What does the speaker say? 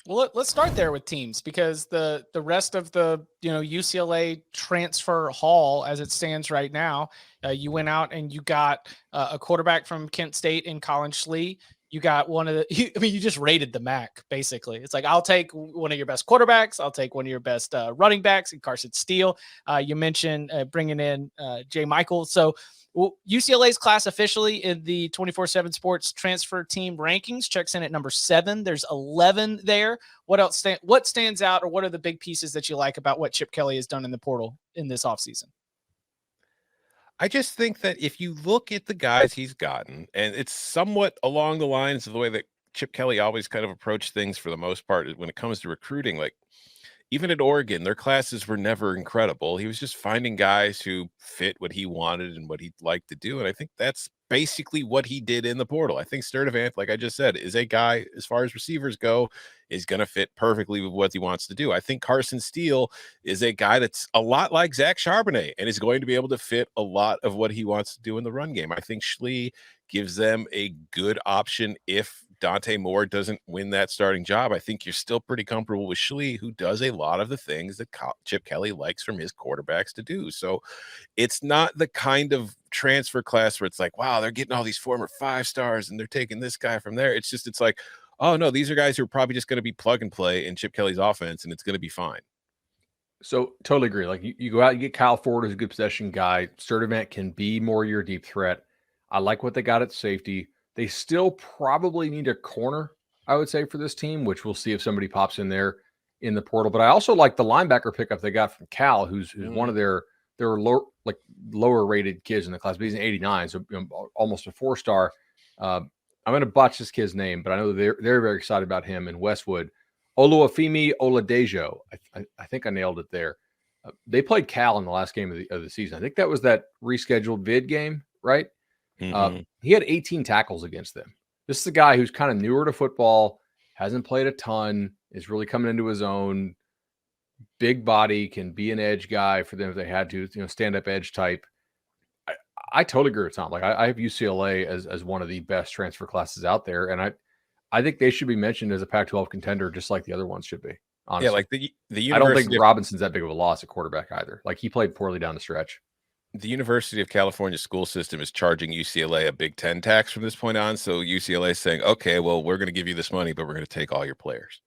Well, let's start there with teams because the rest of the UCLA transfer haul as it stands right now, you went out and you got a quarterback from Kent State in Colin Schlee. You got one of the. You just rated the MAC basically. It's like I'll take one of your best quarterbacks. I'll take one of your best running backs, and Carson Steele. You mentioned bringing in Jay Michael. So UCLA's class officially in the 24/7 Sports transfer team rankings checks in at number 7. There's 11 there. What else? What stands out, or what are the big pieces that you like about what Chip Kelly has done in the portal in this offseason? I just think that if you look at the guys he's gotten, and it's somewhat along the lines of the way that Chip Kelly always kind of approached things for the most part when it comes to recruiting, like even at Oregon, their classes were never incredible. He was just finding guys who fit what he wanted and what he'd like to do. And I think that's basically what he did in the portal. I think Sturdivant, like I just said, is a guy, as far as receivers go, is going to fit perfectly with what he wants to do. I think Carson Steele is a guy that's a lot like Zach Charbonnet and is going to be able to fit a lot of what he wants to do in the run game. I think Schlee gives them a good option if Dante Moore doesn't win that starting job. I think you're still pretty comfortable with Schlee, who does a lot of the things that Chip Kelly likes from his quarterbacks to do. So it's not the kind of transfer class where it's like, wow, they're getting all these former 5-stars and they're taking this guy from there. It's like, oh no, these are guys who are probably just going to be plug and play in Chip Kelly's offense, and it's going to be fine. So totally agree. Like you go out, you get Kyle Ford as a good possession guy. Sturdivant can be more your deep threat. I like what they got at safety. They still probably need a corner, I would say, for this team, which we'll see if somebody pops in there in the portal. But I also like the linebacker pickup they got from Cal, who's one of their lower rated kids in the class. But he's an 89, so almost a 4-star. I'm going to botch this kid's name, but I know they're very excited about him in Westwood. Oluwafemi Oladejo. I think I nailed it there. They played Cal in the last game of the season. I think that was that rescheduled vid game, right? He had 18 tackles against them. This is a guy who's kind of newer to football, hasn't played a ton, is really coming into his own. Big body, can be an edge guy for them if they had to, stand up edge type. I totally agree with Tom. Like I have UCLA as one of the best transfer classes out there, and I think they should be mentioned as a Pac-12 contender, just like the other ones should be. Honestly. Yeah, like the University. I don't think Robinson's that big of a loss at quarterback either. Like he played poorly down the stretch. The University of California school system is charging UCLA a Big Ten tax from this point on. So UCLA is saying, okay, well, we're going to give you this money, but we're going to take all your players.